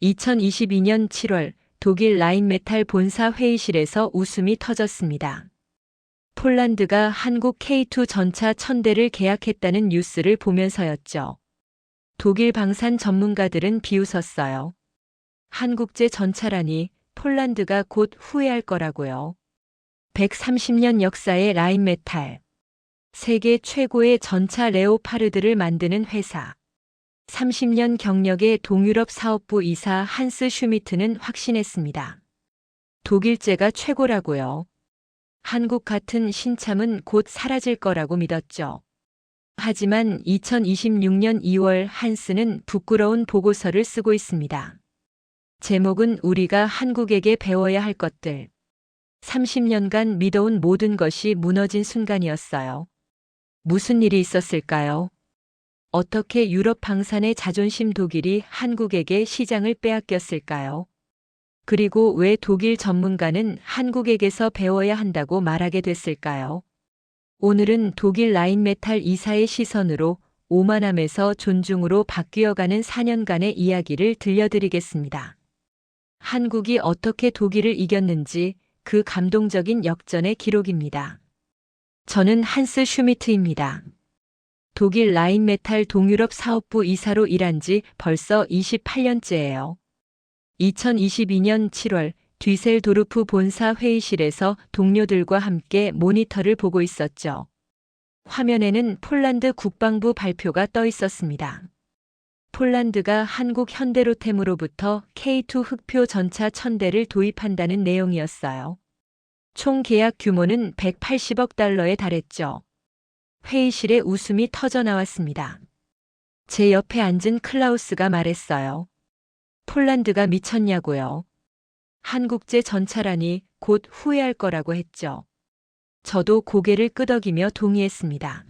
2022년 7월 독일 라인메탈 본사 회의실에서 웃음이 터졌습니다. 폴란드가 한국 K2 전차 1000대를 계약했다는 뉴스를 보면서였죠. 독일 방산 전문가들은 비웃었어요. 한국제 전차라니 폴란드가 곧 후회할 거라고요. 130년 역사의 라인메탈. 세계 최고의 전차 레오파르드를 만드는 회사. 30년 경력의 동유럽 사업부 이사 한스 슈미트는 확신했습니다. 독일제가 최고라고요. 한국 같은 신참은 곧 사라질 거라고 믿었죠. 하지만 2026년 2월 한스는 부끄러운 보고서를 쓰고 있습니다. 제목은 우리가 한국에게 배워야 할 것들. 30년간 믿어온 모든 것이 무너진 순간이었어요. 무슨 일이 있었을까요? 어떻게 유럽 방산의 자존심 독일이 한국에게 시장을 빼앗겼을까요? 그리고 왜 독일 전문가는 한국에게서 배워야 한다고 말하게 됐을까요? 오늘은 독일 라인메탈 이사의 시선으로 오만함에서 존중으로 바뀌어가는 4년간의 이야기를 들려드리겠습니다. 한국이 어떻게 독일을 이겼는지 그 감동적인 역전의 기록입니다. 저는 한스 슈미트입니다. 독일 라인메탈 동유럽 사업부 이사로 일한 지 벌써 28년째예요. 2022년 7월 뒤셀도르프 본사 회의실에서 동료들과 함께 모니터를 보고 있었죠. 화면에는 폴란드 국방부 발표가 떠 있었습니다. 폴란드가 한국 현대로템으로부터 K2 흑표 전차 1000대를 도입한다는 내용이었어요. 총 계약 규모는 180억 달러에 달했죠. 회의실에 웃음이 터져 나왔습니다. 제 옆에 앉은 클라우스가 말했어요. 폴란드가 미쳤냐고요. 한국제 전차라니 곧 후회할 거라고 했죠. 저도 고개를 끄덕이며 동의했습니다.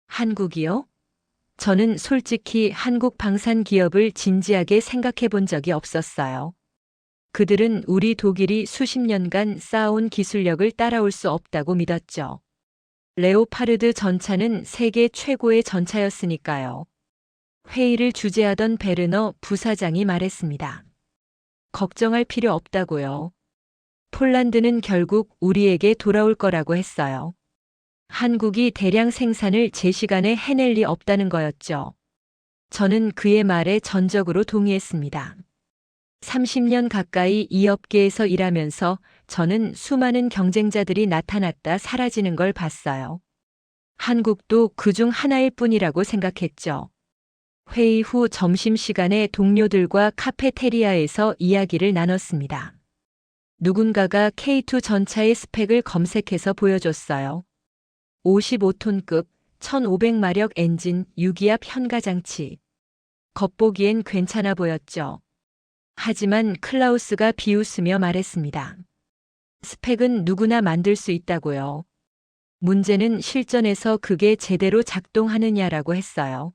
한국이요? 저는 솔직히 한국 방산 기업을 진지하게 생각해 본 적이 없었어요. 그들은 우리 독일이 수십 년간 쌓아온 기술력을 따라올 수 없다고 믿었죠. 레오파르드 전차는 세계 최고의 전차였으니까요. 회의를 주재하던 베르너 부사장이 말했습니다. 걱정할 필요 없다고요. 폴란드는 결국 우리에게 돌아올 거라고 했어요. 한국이 대량 생산을 제 시간에 해낼 리 없다는 거였죠. 저는 그의 말에 전적으로 동의했습니다. 30년 가까이 이 업계에서 일하면서 저는 수많은 경쟁자들이 나타났다 사라지는 걸 봤어요. 한국도 그중 하나일 뿐이라고 생각했죠. 회의 후 점심시간에 동료들과 카페테리아에서 이야기를 나눴습니다. 누군가가 K2 전차의 스펙을 검색해서 보여줬어요. 55톤급, 1500마력 엔진, 유기압 현가장치. 겉보기엔 괜찮아 보였죠. 하지만 클라우스가 비웃으며 말했습니다. 스펙은 누구나 만들 수 있다고요. 문제는 실전에서 그게 제대로 작동하느냐라고 했어요.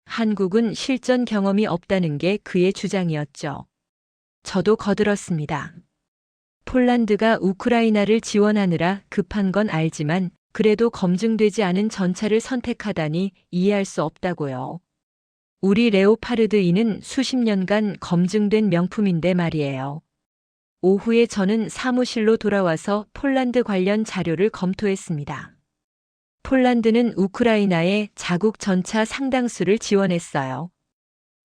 한국은 실전 경험이 없다는 게 그의 주장이었죠. 저도 거들었습니다. 폴란드가 우크라이나를 지원하느라 급한 건 알지만 그래도 검증되지 않은 전차를 선택하다니 이해할 수 없다고요. 우리 레오파르드 2는 수십 년간 검증된 명품인데 말이에요. 오후에 저는 사무실로 돌아와서 폴란드 관련 자료를 검토했습니다. 폴란드는 우크라이나에 자국 전차 상당수를 지원했어요.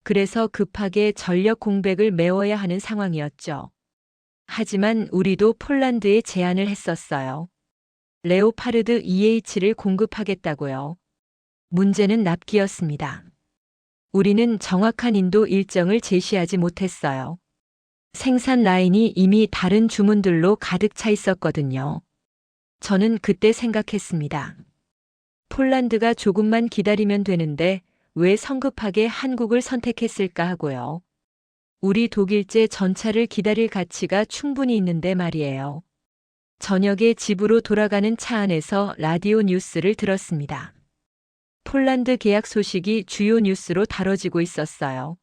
그래서 급하게 전력 공백을 메워야 하는 상황이었죠. 하지만 우리도 폴란드에 제안을 했었어요. 레오파르드 EH를 공급하겠다고요. 문제는 납기였습니다. 우리는 정확한 인도 일정을 제시하지 못했어요. 생산 라인이 이미 다른 주문들로 가득 차 있었거든요. 저는 그때 생각했습니다. 폴란드가 조금만 기다리면 되는데 왜 성급하게 한국을 선택했을까 하고요. 우리 독일제 전차를 기다릴 가치가 충분히 있는데 말이에요. 저녁에 집으로 돌아가는 차 안에서 라디오 뉴스를 들었습니다. 폴란드 계약 소식이 주요 뉴스로 다뤄지고 있었어요.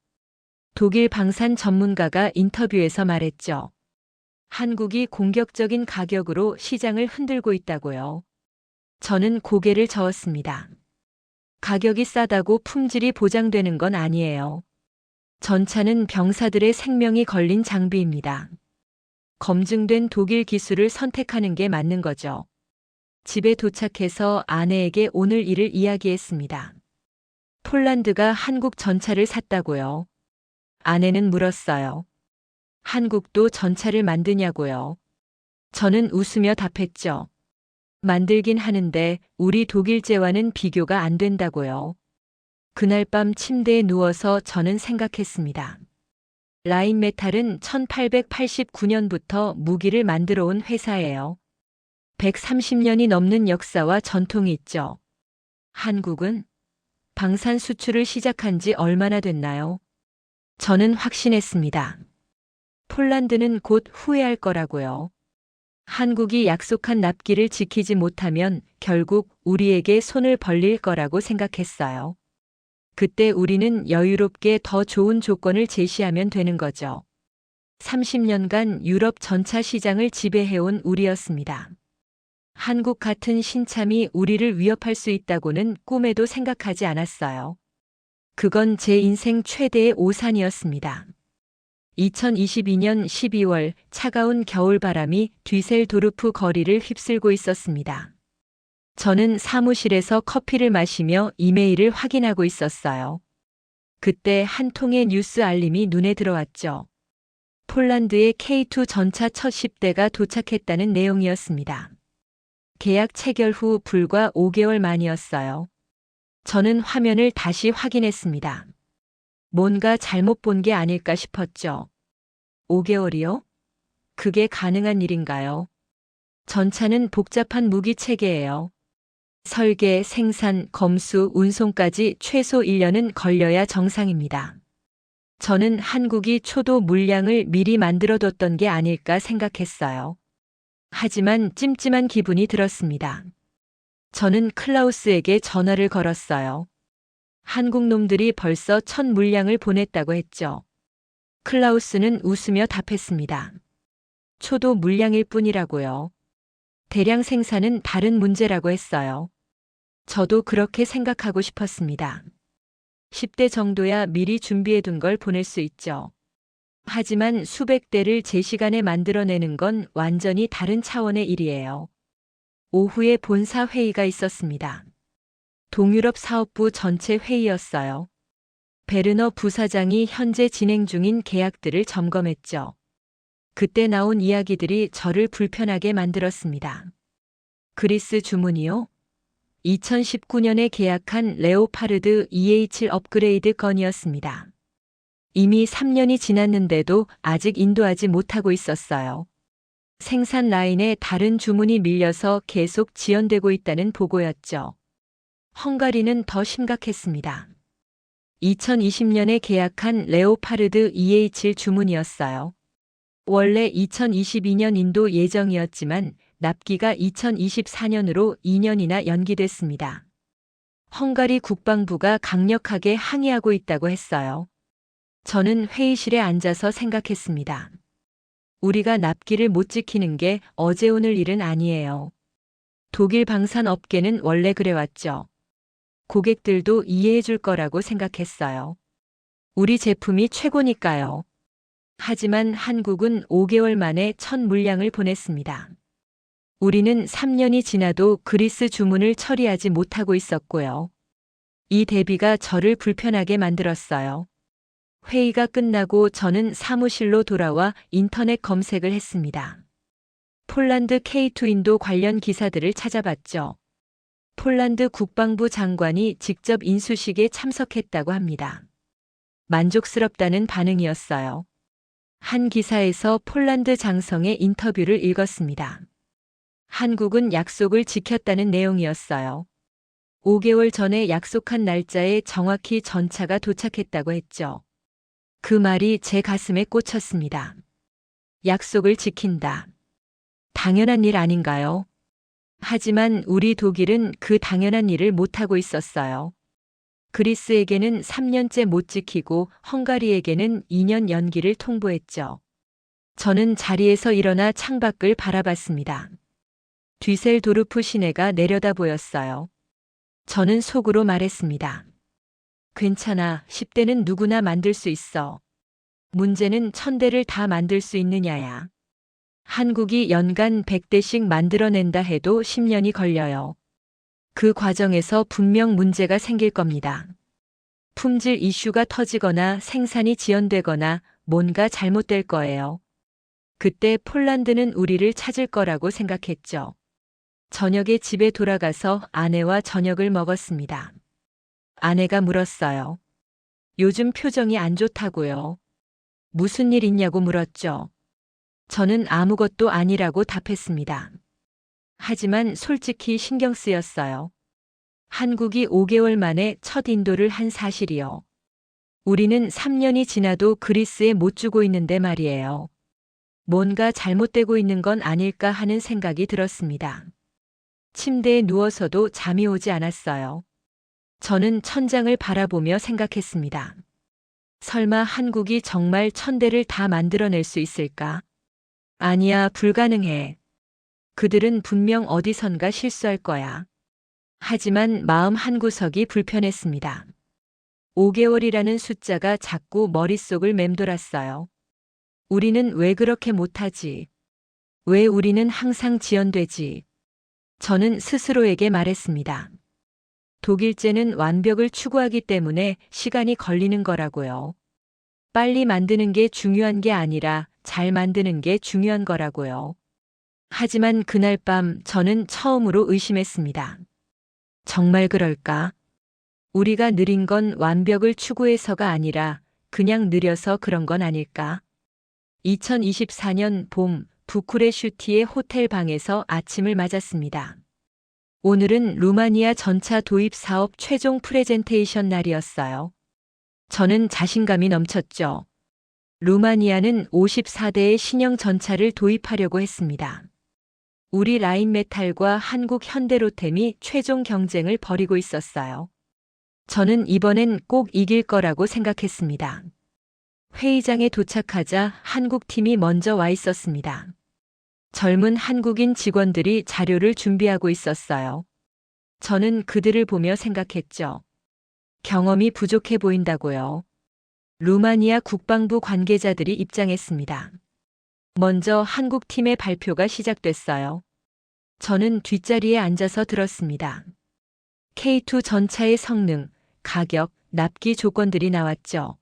독일 방산 전문가가 인터뷰에서 말했죠. 한국이 공격적인 가격으로 시장을 흔들고 있다고요. 저는 고개를 저었습니다. 가격이 싸다고 품질이 보장되는 건 아니에요. 전차는 병사들의 생명이 걸린 장비입니다. 검증된 독일 기술을 선택하는 게 맞는 거죠. 집에 도착해서 아내에게 오늘 일을 이야기했습니다. 폴란드가 한국 전차를 샀다고요. 아내는 물었어요. 한국도 전차를 만드냐고요. 저는 웃으며 답했죠. 만들긴 하는데 우리 독일제와는 비교가 안 된다고요. 그날 밤 침대에 누워서 저는 생각했습니다. 라인메탈은 1889년부터 무기를 만들어 온 회사예요. 130년이 넘는 역사와 전통이 있죠. 한국은 방산 수출을 시작한 지 얼마나 됐나요? 저는 확신했습니다. 폴란드는 곧 후회할 거라고요. 한국이 약속한 납기를 지키지 못하면 결국 우리에게 손을 벌릴 거라고 생각했어요. 그때 우리는 여유롭게 더 좋은 조건을 제시하면 되는 거죠. 30년간 유럽 전차 시장을 지배해온 우리였습니다. 한국 같은 신참이 우리를 위협할 수 있다고는 꿈에도 생각하지 않았어요. 그건 제 인생 최대의 오산이었습니다. 2022년 12월 차가운 겨울바람이 뒤셀도르프 거리를 휩쓸고 있었습니다. 저는 사무실에서 커피를 마시며 이메일을 확인하고 있었어요. 그때 한 통의 뉴스 알림이 눈에 들어왔죠. 폴란드의 K2 전차 첫 10대가 도착했다는 내용이었습니다. 계약 체결 후 불과 5개월 만이었어요. 저는 화면을 다시 확인했습니다. 뭔가 잘못 본 게 아닐까 싶었죠. 5개월이요? 그게 가능한 일인가요? 전차는 복잡한 무기 체계예요. 설계, 생산, 검수, 운송까지 최소 1년은 걸려야 정상입니다. 저는 한국이 초도 물량을 미리 만들어뒀던 게 아닐까 생각했어요. 하지만 찜찜한 기분이 들었습니다. 저는 클라우스에게 전화를 걸었어요. 한국 놈들이 벌써 첫 물량을 보냈다고 했죠. 클라우스는 웃으며 답했습니다. 초도 물량일 뿐이라고요. 대량 생산은 다른 문제라고 했어요. 저도 그렇게 생각하고 싶었습니다. 10대 정도야 미리 준비해둔 걸 보낼 수 있죠. 하지만 수백 대를 제 시간에 만들어내는 건 완전히 다른 차원의 일이에요. 오후에 본사 회의가 있었습니다. 동유럽 사업부 전체 회의였어요. 베르너 부사장이 현재 진행 중인 계약들을 점검했죠. 그때 나온 이야기들이 저를 불편하게 만들었습니다. 그리스 주문이요? 2019년에 계약한 레오파르드 EA7 업그레이드 건이었습니다. 이미 3년이 지났는데도 아직 인도하지 못하고 있었어요. 생산 라인에 다른 주문이 밀려서 계속 지연되고 있다는 보고였죠. 헝가리는 더 심각했습니다. 2020년에 계약한 레오파르드 EA7 주문이었어요. 원래 2022년 인도 예정이었지만 납기가 2024년으로 2년이나 연기됐습니다. 헝가리 국방부가 강력하게 항의하고 있다고 했어요. 저는 회의실에 앉아서 생각했습니다. 우리가 납기를 못 지키는 게 어제 오늘 일은 아니에요. 독일 방산 업계는 원래 그래왔죠. 고객들도 이해해 줄 거라고 생각했어요. 우리 제품이 최고니까요. 하지만 한국은 5개월 만에 첫 물량을 보냈습니다. 우리는 3년이 지나도 그리스 주문을 처리하지 못하고 있었고요. 이 대비가 저를 불편하게 만들었어요. 회의가 끝나고 저는 사무실로 돌아와 인터넷 검색을 했습니다. 폴란드 K2 인도 관련 기사들을 찾아봤죠. 폴란드 국방부 장관이 직접 인수식에 참석했다고 합니다. 만족스럽다는 반응이었어요. 한 기사에서 폴란드 장성의 인터뷰를 읽었습니다. 한국은 약속을 지켰다는 내용이었어요. 5개월 전에 약속한 날짜에 정확히 전차가 도착했다고 했죠. 그 말이 제 가슴에 꽂혔습니다. 약속을 지킨다. 당연한 일 아닌가요? 하지만 우리 독일은 그 당연한 일을 못하고 있었어요. 그리스에게는 3년째 못 지키고 헝가리에게는 2년 연기를 통보했죠. 저는 자리에서 일어나 창밖을 바라봤습니다. 뒤셀도르프 시내가 내려다 보였어요. 저는 속으로 말했습니다. 괜찮아. 10대는 누구나 만들 수 있어. 문제는 1000대를 다 만들 수 있느냐야. 한국이 연간 100대씩 만들어낸다 해도 10년이 걸려요. 그 과정에서 분명 문제가 생길 겁니다. 품질 이슈가 터지거나 생산이 지연되거나 뭔가 잘못될 거예요. 그때 폴란드는 우리를 찾을 거라고 생각했죠. 저녁에 집에 돌아가서 아내와 저녁을 먹었습니다. 아내가 물었어요. 요즘 표정이 안 좋다고요. 무슨 일 있냐고 물었죠. 저는 아무것도 아니라고 답했습니다. 하지만 솔직히 신경 쓰였어요. 한국이 5개월 만에 첫 인도를 한 사실이요. 우리는 3년이 지나도 그리스에 못 주고 있는데 말이에요. 뭔가 잘못되고 있는 건 아닐까 하는 생각이 들었습니다. 침대에 누워서도 잠이 오지 않았어요. 저는 천장을 바라보며 생각했습니다. 설마 한국이 정말 1000대를 다 만들어낼 수 있을까? 아니야, 불가능해. 그들은 분명 어디선가 실수할 거야. 하지만 마음 한구석이 불편했습니다. 5개월이라는 숫자가 자꾸 머릿속을 맴돌았어요. 우리는 왜 그렇게 못하지? 왜 우리는 항상 지연되지? 저는 스스로에게 말했습니다. 독일제는 완벽을 추구하기 때문에 시간이 걸리는 거라고요. 빨리 만드는 게 중요한 게 아니라 잘 만드는 게 중요한 거라고요. 하지만 그날 밤 저는 처음으로 의심했습니다. 정말 그럴까? 우리가 느린 건 완벽을 추구해서가 아니라 그냥 느려서 그런 건 아닐까? 2024년 봄 부쿠레슈티의 호텔 방에서 아침을 맞았습니다. 오늘은 루마니아 전차 도입 사업 최종 프레젠테이션 날이었어요. 저는 자신감이 넘쳤죠. 루마니아는 54대의 신형 전차를 도입하려고 했습니다. 우리 라인메탈과 한국 현대로템이 최종 경쟁을 벌이고 있었어요. 저는 이번엔 꼭 이길 거라고 생각했습니다. 회의장에 도착하자 한국 팀이 먼저 와 있었습니다. 젊은 한국인 직원들이 자료를 준비하고 있었어요. 저는 그들을 보며 생각했죠. 경험이 부족해 보인다고요. 루마니아 국방부 관계자들이 입장했습니다. 먼저 한국 팀의 발표가 시작됐어요. 저는 뒷자리에 앉아서 들었습니다. K2 전차의 성능, 가격, 납기 조건들이 나왔죠.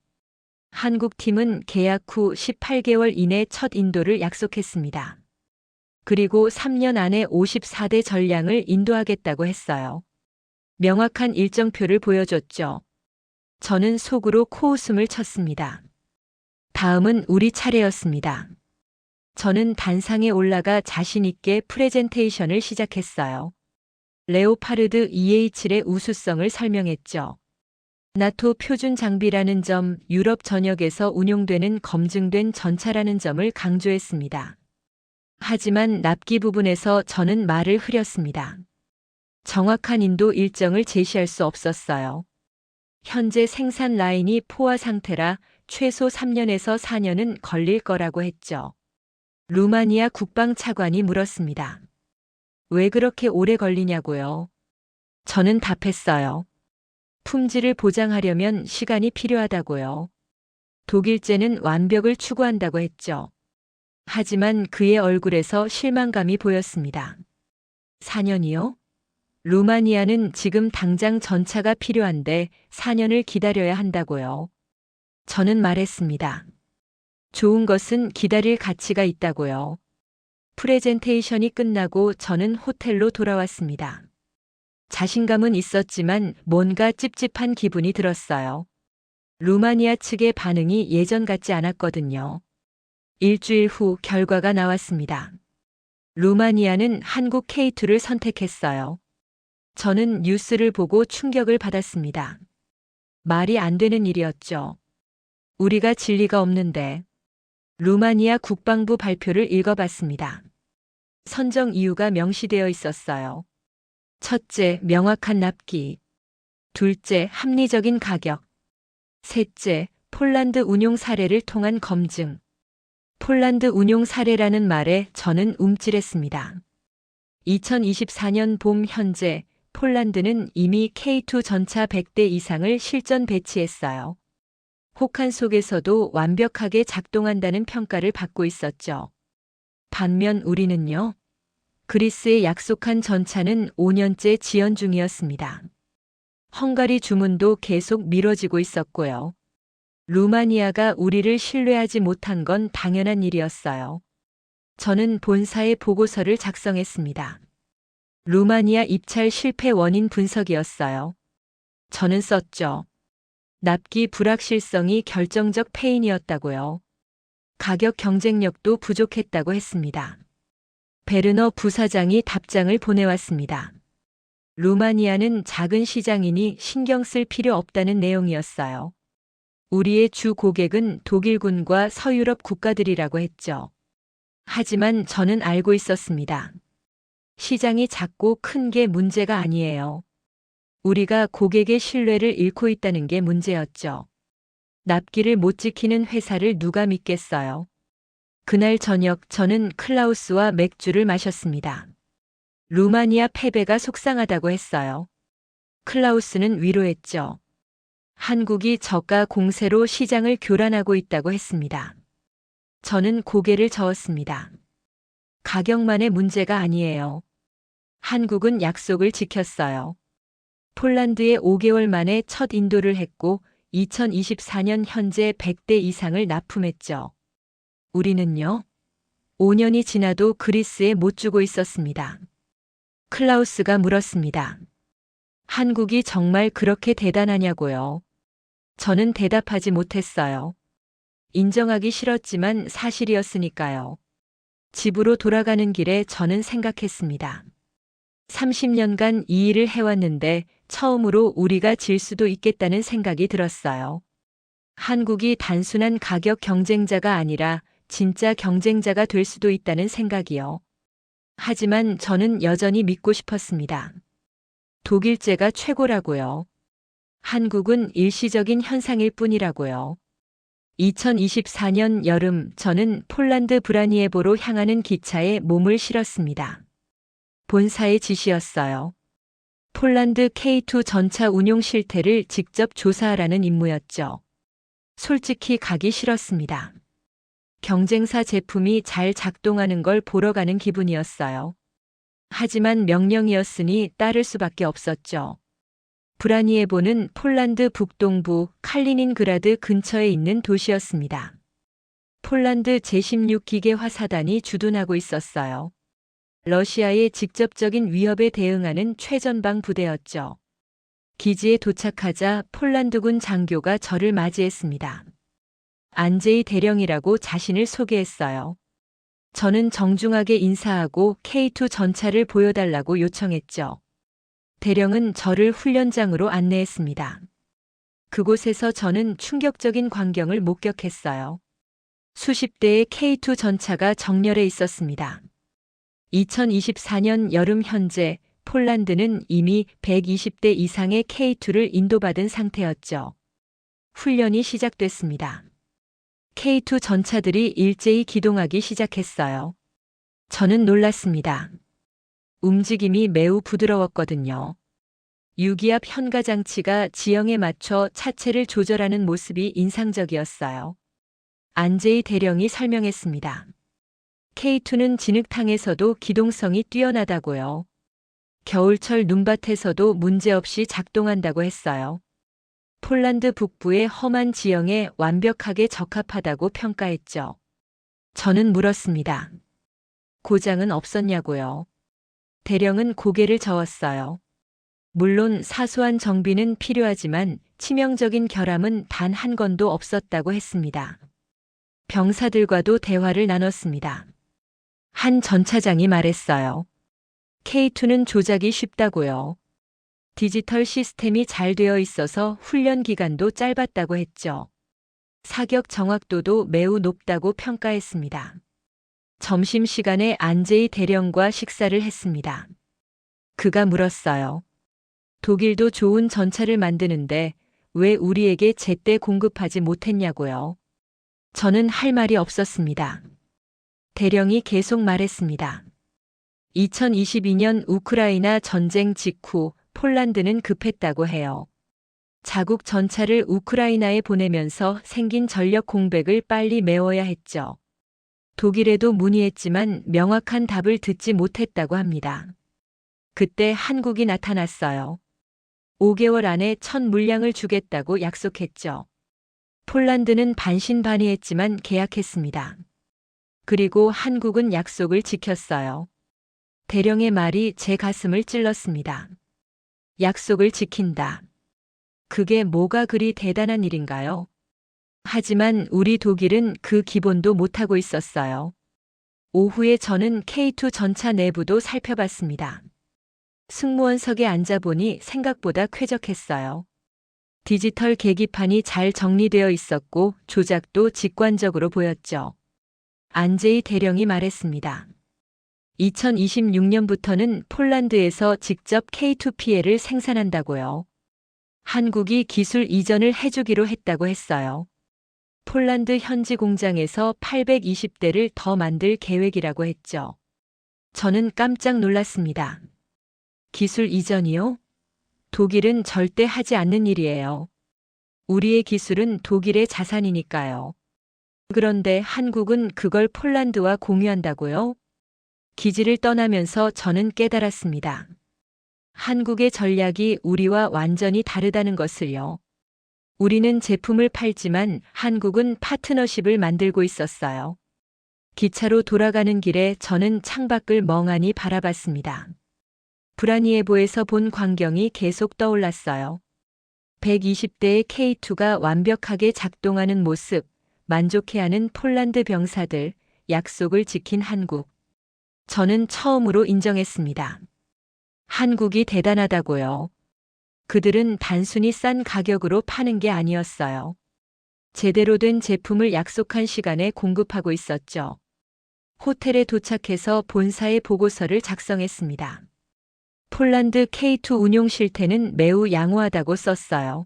한국 팀은 계약 후 18개월 이내 첫 인도를 약속했습니다. 그리고 3년 안에 54대 전량을 인도하겠다고 했어요. 명확한 일정표를 보여줬죠. 저는 속으로 코웃음을 쳤습니다. 다음은 우리 차례였습니다. 저는 단상에 올라가 자신 있게 프레젠테이션을 시작했어요. 레오파르드 EA7의 우수성을 설명했죠. 나토 표준 장비라는 점, 유럽 전역에서 운용되는 검증된 전차라는 점을 강조했습니다. 하지만 납기 부분에서 저는 말을 흐렸습니다. 정확한 인도 일정을 제시할 수 없었어요. 현재 생산 라인이 포화 상태라 최소 3년에서 4년은 걸릴 거라고 했죠. 루마니아 국방차관이 물었습니다. 왜 그렇게 오래 걸리냐고요? 저는 답했어요. 품질을 보장하려면 시간이 필요하다고요. 독일제는 완벽을 추구한다고 했죠. 하지만 그의 얼굴에서 실망감이 보였습니다. 4년이요? 루마니아는 지금 당장 전차가 필요한데 4년을 기다려야 한다고요. 저는 말했습니다. 좋은 것은 기다릴 가치가 있다고요. 프레젠테이션이 끝나고 저는 호텔로 돌아왔습니다. 자신감은 있었지만 뭔가 찝찝한 기분이 들었어요. 루마니아 측의 반응이 예전 같지 않았거든요. 일주일 후 결과가 나왔습니다. 루마니아는 한국 K2를 선택했어요. 저는 뉴스를 보고 충격을 받았습니다. 말이 안 되는 일이었죠. 우리가 진리가 없는데. 루마니아 국방부 발표를 읽어봤습니다. 선정 이유가 명시되어 있었어요. 첫째, 명확한 납기. 둘째, 합리적인 가격. 셋째, 폴란드 운용 사례를 통한 검증. 폴란드 운용 사례라는 말에 저는 움찔했습니다. 2024년 봄 현재 폴란드는 이미 K2 전차 100대 이상을 실전 배치했어요. 혹한 속에서도 완벽하게 작동한다는 평가를 받고 있었죠. 반면 우리는요, 그리스에 약속한 전차는 5년째 지연 중이었습니다. 헝가리 주문도 계속 미뤄지고 있었고요. 루마니아가 우리를 신뢰하지 못한 건 당연한 일이었어요. 저는 본사에 보고서를 작성했습니다. 루마니아 입찰 실패 원인 분석이었어요. 저는 썼죠. 납기 불확실성이 결정적 패인이었다고요. 가격 경쟁력도 부족했다고 했습니다. 베르너 부사장이 답장을 보내왔습니다. 루마니아는 작은 시장이니 신경 쓸 필요 없다는 내용이었어요. 우리의 주 고객은 독일군과 서유럽 국가들이라고 했죠. 하지만 저는 알고 있었습니다. 시장이 작고 큰 게 문제가 아니에요. 우리가 고객의 신뢰를 잃고 있다는 게 문제였죠. 납기를 못 지키는 회사를 누가 믿겠어요. 그날 저녁 저는 클라우스와 맥주를 마셨습니다. 루마니아 패배가 속상하다고 했어요. 클라우스는 위로했죠. 한국이 저가 공세로 시장을 교란하고 있다고 했습니다. 저는 고개를 저었습니다. 가격만의 문제가 아니에요. 한국은 약속을 지켰어요. 폴란드에 5개월 만에 첫 인도를 했고 2024년 현재 100대 이상을 납품했죠. 우리는요, 5년이 지나도 그리스에 못 주고 있었습니다. 클라우스가 물었습니다. 한국이 정말 그렇게 대단하냐고요. 저는 대답하지 못했어요. 인정하기 싫었지만 사실이었으니까요. 집으로 돌아가는 길에 저는 생각했습니다. 30년간 이 일을 해왔는데 처음으로 우리가 질 수도 있겠다는 생각이 들었어요. 한국이 단순한 가격 경쟁자가 아니라 진짜 경쟁자가 될 수도 있다는 생각이요. 하지만 저는 여전히 믿고 싶었습니다. 독일제가 최고라고요. 한국은 일시적인 현상일 뿐이라고요. 2024년 여름 저는 폴란드 브라니에보로 향하는 기차에 몸을 실었습니다. 본사의 지시였어요. 폴란드 K2 전차 운용 실태를 직접 조사하라는 임무였죠. 솔직히 가기 싫었습니다. 경쟁사 제품이 잘 작동하는 걸 보러 가는 기분이었어요. 하지만 명령이었으니 따를 수밖에 없었죠. 브라니에보는 폴란드 북동부 칼리닌그라드 근처에 있는 도시였습니다. 폴란드 제16기계화사단이 주둔하고 있었어요. 러시아의 직접적인 위협에 대응하는 최전방 부대였죠. 기지에 도착하자 폴란드군 장교가 저를 맞이했습니다. 안제이 대령이라고 자신을 소개했어요. 저는 정중하게 인사하고 K2 전차를 보여달라고 요청했죠. 대령은 저를 훈련장으로 안내했습니다. 그곳에서 저는 충격적인 광경을 목격했어요. 수십 대의 K2 전차가 정렬해 있었습니다. 2024년 여름 현재 폴란드는 이미 120대 이상의 K2를 인도받은 상태였죠. 훈련이 시작됐습니다. K2 전차들이 일제히 기동하기 시작했어요. 저는 놀랐습니다. 움직임이 매우 부드러웠거든요. 유기압 현가 장치가 지형에 맞춰 차체를 조절하는 모습이 인상적이었어요. 안제이 대령이 설명했습니다. K2는 진흙탕에서도 기동성이 뛰어나다고요. 겨울철 눈밭에서도 문제없이 작동한다고 했어요. 폴란드 북부의 험한 지형에 완벽하게 적합하다고 평가했죠. 저는 물었습니다. 고장은 없었냐고요. 대령은 고개를 저었어요. 물론 사소한 정비는 필요하지만 치명적인 결함은 단 한 건도 없었다고 했습니다. 병사들과도 대화를 나눴습니다. 한 전차장이 말했어요. K2는 조작이 쉽다고요. 디지털 시스템이 잘 되어 있어서 훈련 기간도 짧았다고 했죠. 사격 정확도도 매우 높다고 평가했습니다. 점심시간에 안제이 대령과 식사를 했습니다. 그가 물었어요. 독일도 좋은 전차를 만드는데 왜 우리에게 제때 공급하지 못했냐고요. 저는 할 말이 없었습니다. 대령이 계속 말했습니다. 2022년 우크라이나 전쟁 직후 폴란드는 급했다고 해요. 자국 전차를 우크라이나에 보내면서 생긴 전력 공백을 빨리 메워야 했죠. 독일에도 문의했지만 명확한 답을 듣지 못했다고 합니다. 그때 한국이 나타났어요. 5개월 안에 첫 물량을 주겠다고 약속했죠. 폴란드는 반신반의했지만 계약했습니다. 그리고 한국은 약속을 지켰어요. 대령의 말이 제 가슴을 찔렀습니다. 약속을 지킨다. 그게 뭐가 그리 대단한 일인가요? 하지만 우리 독일은 그 기본도 못하고 있었어요. 오후에 저는 K2 전차 내부도 살펴봤습니다. 승무원석에 앉아보니 생각보다 쾌적했어요. 디지털 계기판이 잘 정리되어 있었고 조작도 직관적으로 보였죠. 안제이 대령이 말했습니다. 2026년부터는 폴란드에서 직접 K2PL을 생산한다고요. 한국이 기술 이전을 해주기로 했다고 했어요. 폴란드 현지 공장에서 820대를 더 만들 계획이라고 했죠. 저는 깜짝 놀랐습니다. 기술 이전이요? 독일은 절대 하지 않는 일이에요. 우리의 기술은 독일의 자산이니까요. 그런데 한국은 그걸 폴란드와 공유한다고요? 기지를 떠나면서 저는 깨달았습니다. 한국의 전략이 우리와 완전히 다르다는 것을요. 우리는 제품을 팔지만 한국은 파트너십을 만들고 있었어요. 기차로 돌아가는 길에 저는 창밖을 멍하니 바라봤습니다. 브라니에보에서 본 광경이 계속 떠올랐어요. 120대의 K2가 완벽하게 작동하는 모습, 만족해하는 폴란드 병사들, 약속을 지킨 한국. 저는 처음으로 인정했습니다. 한국이 대단하다고요. 그들은 단순히 싼 가격으로 파는 게 아니었어요. 제대로 된 제품을 약속한 시간에 공급하고 있었죠. 호텔에 도착해서 본사에 보고서를 작성했습니다. 폴란드 K2 운용 실태는 매우 양호하다고 썼어요.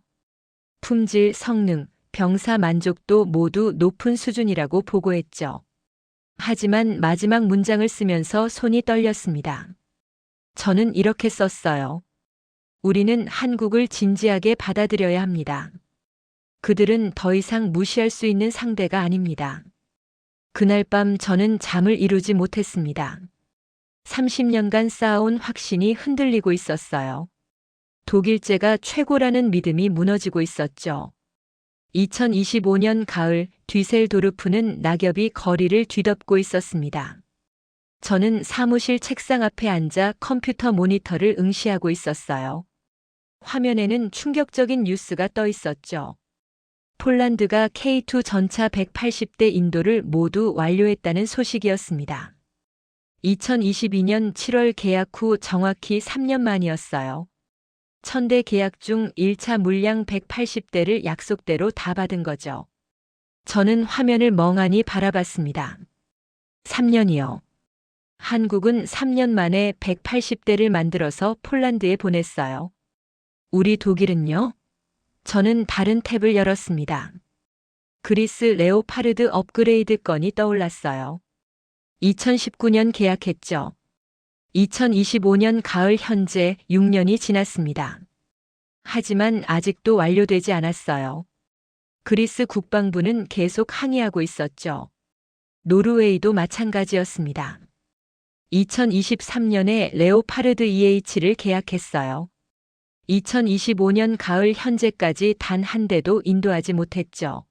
품질, 성능, 병사 만족도 모두 높은 수준이라고 보고했죠. 하지만 마지막 문장을 쓰면서 손이 떨렸습니다. 저는 이렇게 썼어요. 우리는 한국을 진지하게 받아들여야 합니다. 그들은 더 이상 무시할 수 있는 상대가 아닙니다. 그날 밤 저는 잠을 이루지 못했습니다. 30년간 쌓아온 확신이 흔들리고 있었어요. 독일제가 최고라는 믿음이 무너지고 있었죠. 2025년 가을 뒤셀도르프는 낙엽이 거리를 뒤덮고 있었습니다. 저는 사무실 책상 앞에 앉아 컴퓨터 모니터를 응시하고 있었어요. 화면에는 충격적인 뉴스가 떠 있었죠. 폴란드가 K2 전차 180대 인도를 모두 완료했다는 소식이었습니다. 2022년 7월 계약 후 정확히 3년 만이었어요. 1000대 계약 중 1차 물량 180대를 약속대로 다 받은 거죠. 저는 화면을 멍하니 바라봤습니다. 3년이요. 한국은 3년 만에 180대를 만들어서 폴란드에 보냈어요. 우리 독일은요? 저는 다른 탭을 열었습니다. 그리스 레오파르드 업그레이드 건이 떠올랐어요. 2019년 계약했죠. 2025년 가을 현재 6년이 지났습니다. 하지만 아직도 완료되지 않았어요. 그리스 국방부는 계속 항의하고 있었죠. 노르웨이도 마찬가지였습니다. 2023년에 레오파르드 EH를 계약했어요. 2025년 가을 현재까지 단 한 대도 인도하지 못했죠.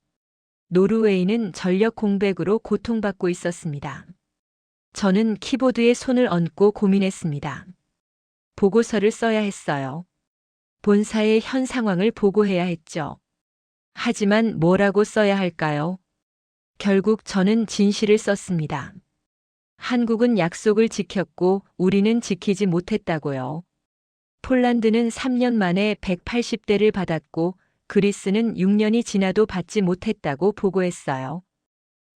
노르웨이는 전력 공백으로 고통받고 있었습니다. 저는 키보드에 손을 얹고 고민했습니다. 보고서를 써야 했어요. 본사의 현 상황을 보고해야 했죠. 하지만 뭐라고 써야 할까요? 결국 저는 진실을 썼습니다. 한국은 약속을 지켰고 우리는 지키지 못했다고요. 폴란드는 3년 만에 180대를 받았고 그리스는 6년이 지나도 받지 못했다고 보고했어요.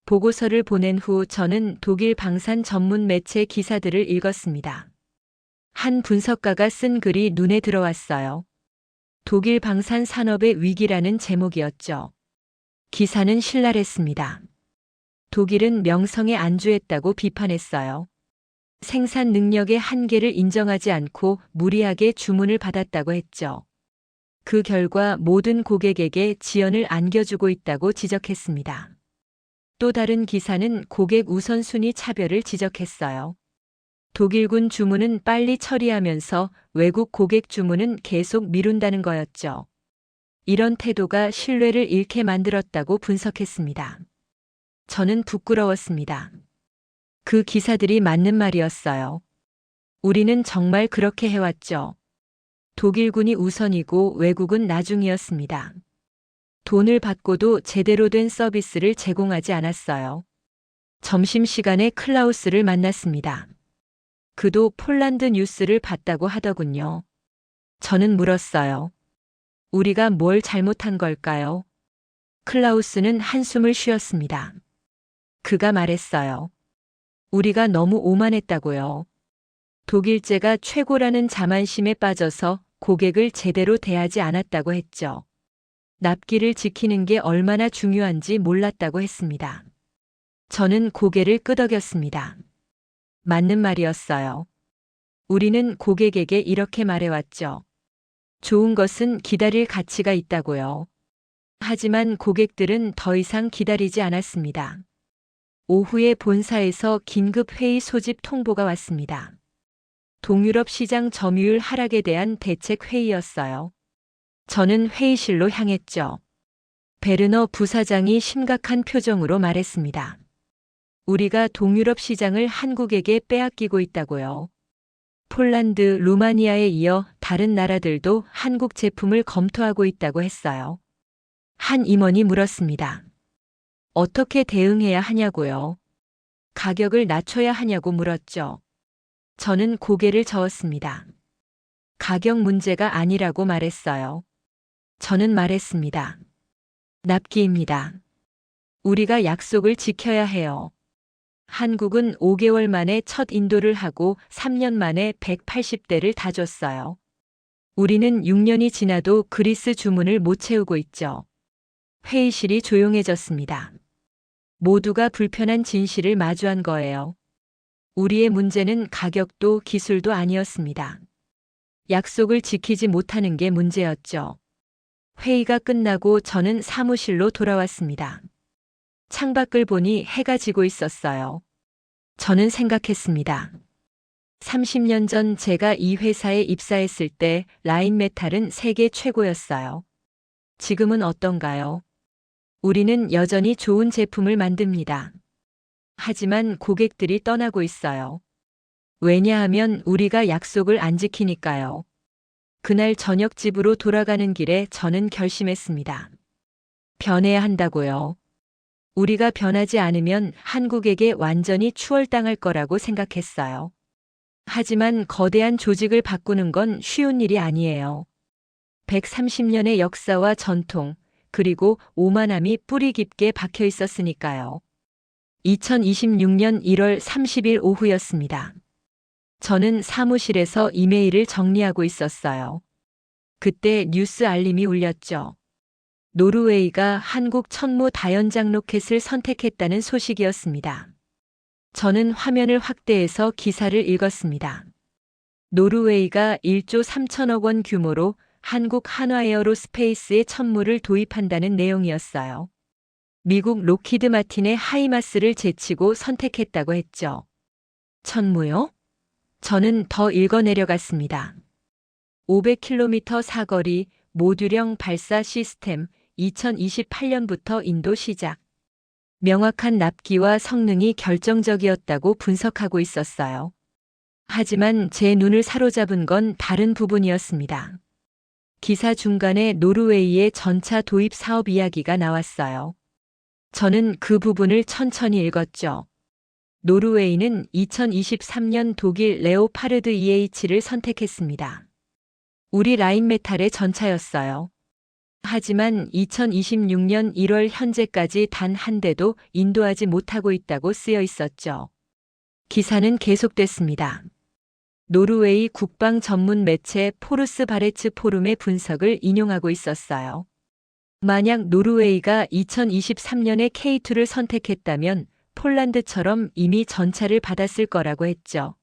보고서를 보낸 후 저는 독일 방산 전문 매체 기사들을 읽었습니다. 한 분석가가 쓴 글이 눈에 들어왔어요. 독일 방산 산업의 위기라는 제목이었죠. 기사는 신랄했습니다. 독일은 명성에 안주했다고 비판했어요. 생산 능력의 한계를 인정하지 않고 무리하게 주문을 받았다고 했죠. 그 결과 모든 고객에게 지연을 안겨주고 있다고 지적했습니다. 또 다른 기사는 고객 우선순위 차별을 지적했어요. 독일군 주문은 빨리 처리하면서 외국 고객 주문은 계속 미룬다는 거였죠. 이런 태도가 신뢰를 잃게 만들었다고 분석했습니다. 저는 부끄러웠습니다. 그 기사들이 맞는 말이었어요. 우리는 정말 그렇게 해왔죠. 독일군이 우선이고 외국은 나중이었습니다. 돈을 받고도 제대로 된 서비스를 제공하지 않았어요. 점심시간에 클라우스를 만났습니다. 그도 폴란드 뉴스를 봤다고 하더군요. 저는 물었어요. 우리가 뭘 잘못한 걸까요? 클라우스는 한숨을 쉬었습니다. 그가 말했어요. 우리가 너무 오만했다고요. 독일제가 최고라는 자만심에 빠져서 고객을 제대로 대하지 않았다고 했죠. 납기를 지키는 게 얼마나 중요한지 몰랐다고 했습니다. 저는 고개를 끄덕였습니다. 맞는 말이었어요. 우리는 고객에게 이렇게 말해왔죠. 좋은 것은 기다릴 가치가 있다고요. 하지만 고객들은 더 이상 기다리지 않았습니다. 오후에 본사에서 긴급 회의 소집 통보가 왔습니다. 동유럽 시장 점유율 하락에 대한 대책 회의였어요. 저는 회의실로 향했죠. 베르너 부사장이 심각한 표정으로 말했습니다. 우리가 동유럽 시장을 한국에게 빼앗기고 있다고요. 폴란드, 루마니아에 이어 다른 나라들도 한국 제품을 검토하고 있다고 했어요. 한 임원이 물었습니다. 어떻게 대응해야 하냐고요? 가격을 낮춰야 하냐고 물었죠. 저는 고개를 저었습니다. 가격 문제가 아니라고 말했어요. 저는 말했습니다. 납기입니다. 우리가 약속을 지켜야 해요. 한국은 5개월 만에 첫 인도를 하고 3년 만에 180대를 다 줬어요. 우리는 6년이 지나도 그리스 주문을 못 채우고 있죠. 회의실이 조용해졌습니다. 모두가 불편한 진실을 마주한 거예요. 우리의 문제는 가격도 기술도 아니었습니다. 약속을 지키지 못하는 게 문제였죠. 회의가 끝나고 저는 사무실로 돌아왔습니다. 창밖을 보니 해가 지고 있었어요. 저는 생각했습니다. 30년 전 제가 이 회사에 입사했을 때 라인메탈은 세계 최고였어요. 지금은 어떤가요? 우리는 여전히 좋은 제품을 만듭니다. 하지만 고객들이 떠나고 있어요. 왜냐하면 우리가 약속을 안 지키니까요. 그날 저녁 집으로 돌아가는 길에 저는 결심했습니다. 변해야 한다고요. 우리가 변하지 않으면 한국에게 완전히 추월당할 거라고 생각했어요. 하지만 거대한 조직을 바꾸는 건 쉬운 일이 아니에요. 130년의 역사와 전통, 그리고 오만함이 뿌리 깊게 박혀 있었으니까요. 2026년 1월 30일 오후였습니다. 저는 사무실에서 이메일을 정리하고 있었어요. 그때 뉴스 알림이 울렸죠. 노르웨이가 한국 천무 다연장 로켓을 선택했다는 소식이었습니다. 저는 화면을 확대해서 기사를 읽었습니다. 노르웨이가 1조 3천억 원 규모로 한국 한화에어로스페이스에 천무를 도입한다는 내용이었어요. 미국 로키드 마틴의 하이마스를 제치고 선택했다고 했죠. 천무요? 저는 더 읽어 내려갔습니다. 500km 사거리 모듈형 발사 시스템 2028년부터 인도 시작. 명확한 납기와 성능이 결정적이었다고 분석하고 있었어요. 하지만 제 눈을 사로잡은 건 다른 부분이었습니다. 기사 중간에 노르웨이의 전차 도입 사업 이야기가 나왔어요. 저는 그 부분을 천천히 읽었죠. 노르웨이는 2023년 독일 레오파르드 EH를 선택했습니다. 우리 라인메탈의 전차였어요. 하지만 2026년 1월 현재까지 단 한 대도 인도하지 못하고 있다고 쓰여 있었죠. 기사는 계속됐습니다. 노르웨이 국방 전문 매체 포르스 바레츠 포rum의 분석을 인용하고 있었어요. 만약 노르웨이가 2023년에 K2를 선택했다면 폴란드처럼 이미 전차를 받았을 거라고 했죠.